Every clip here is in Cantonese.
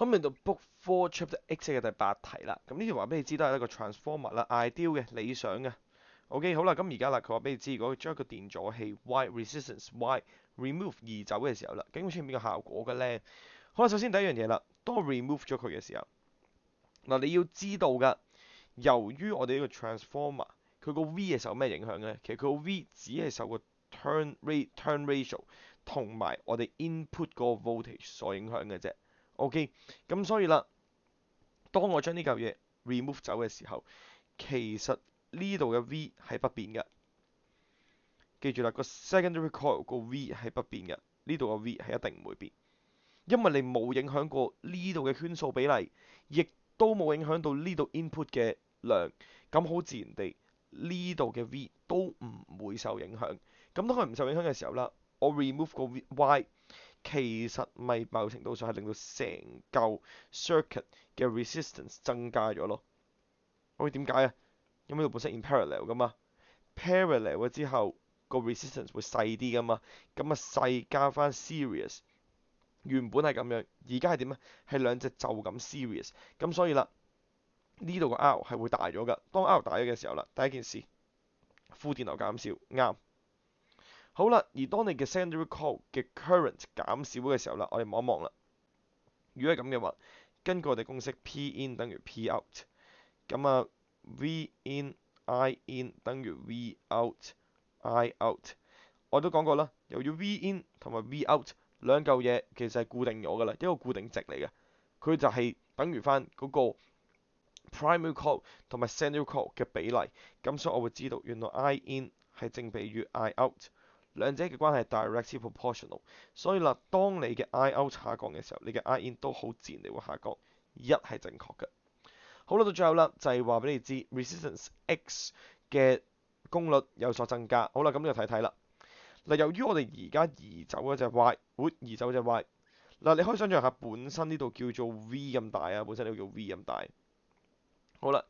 咁嚟到 Book 4 Chapter X 嘅第8題啦。咁呢條話俾你知都係一個 transformer 啦，ideal 嘅理想嘅。OK 好啦，咁而家啦，佢話俾你知，如果將一個電阻器 Y resistance Y remove 移走嘅時候啦，究竟會出現邊個效果嘅咧？好啦，首先第一樣嘢啦，當我 remove 咗佢嘅時候，嗱你要知道㗎，由於我哋呢個 transformer 佢個 V 係受咩影響咧？其實佢個 V 只係受個 turn ratio 同埋我哋 input 嗰個 voltage 所影響嘅啫。OK，咁所以啦，當我將呢嚿嘢 remove 走嘅時候，其實呢度嘅 V 係不變嘅。記住啦，個 secondary coil 個 V 係不變嘅，呢度嘅 V 係一定唔會變，因為你冇影響過呢度嘅圈數比例，亦都冇影響到呢度 input 嘅量，咁好自然地呢度嘅 V 都唔會受影響。咁當佢唔受影響嘅時候啦，我 remove 個 Y，其實咪某程度上係令到成嚿 circuit 嘅 resistance 增加咗咯。喂，點解啊？因為呢度本身 in parallel 噶嘛，parallel 咗之後個 resistance 會細啲噶嘛，咁啊細加翻 series，原本係咁樣，而家係點啊？係兩隻就咁 series，咁所以啦，呢度個 R 係會大咗噶。當 R 大咗嘅時候啦，第一件事，負電流減少，啱。好啦，而當你嘅 secondary coil 嘅 current 減少嘅時候啦，我哋望一望啦。如果係咁嘅話，根據我哋公式 P in 等於 P out，咁啊 V in I in 等於 V out I out。我都講過啦，由於 V in 同埋 V out 兩嚿嘢其實係固定咗噶啦，一個固定值嚟嘅，佢就係等於翻嗰個 primary coil 同埋 secondary coil 嘅比例。咁所以我會知道原來 I in 係正比於 I out。兩者嘅關係係 directly proportional，所以啦，當你嘅 I out 下降嘅時候，你嘅 I in 都好自然地會下降，一係正確嘅。好啦，到最後啦，就係話俾你知 resistance X 嘅功率有所增加。好啦，咁就睇睇啦。嗱，由於我哋而家移走嗰隻 Y，會移走隻 Y。嗱，你可以想象下，本身呢度叫做 V 咁大啊，本身呢度叫 V 咁大。好啦，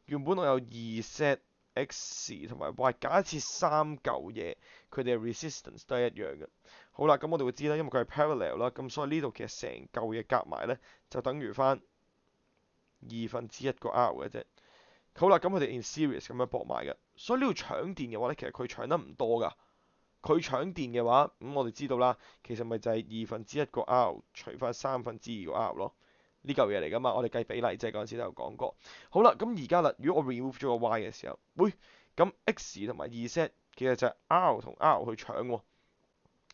原本我有二 set X 同埋 Y，假設三嚿嘢佢哋嘅 resistance 都係一樣嘅。好啦，咁我哋會知啦，因為佢係 parallel 啦，咁所以呢度其實成嚿嘢夾埋咧就等於翻1/2個 R 嘅啫。好啦，咁佢哋 in series 咁樣駁埋嘅，所以呢度搶電嘅話咧，其實佢搶得唔多㗎。佢搶電嘅話，咁我哋知道啦，其實咪就係1/2個 R 除翻2/3個 R 咯。呢嚿嘢嚟噶嘛，我哋計比例即係嗰陣時都有講過。好啦，咁而家啦，如果我 remove 咗個 Y 嘅時候，喂，咁 X 同埋 Z 其實就係 R 同 R 去搶喎。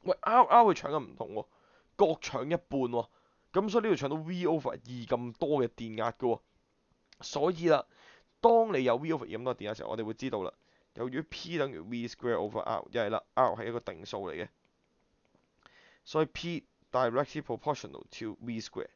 喂，R 去搶嘅唔同喎，各搶一半喎。咁所以呢度搶到 V/2 咁多嘅電壓嘅喎。所以啦，當你有 V/2 咁多電壓嘅時候，我哋會知道啦。由於 P 等於 V square over R，又係啦 ，R 係一個定數嚟嘅，所以 P directly proportional to V square。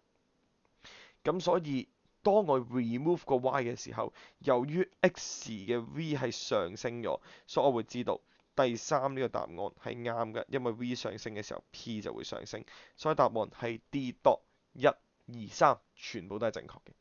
咁所以當我 remove 個 Y 嘅時候，由於 X 嘅 V 係上升咗，所以我會知道第三呢個答案係啱嘅，因為 V 上升嘅時候 P 就會上升，所以答案係 D dot 1、2、3全部都係正確嘅。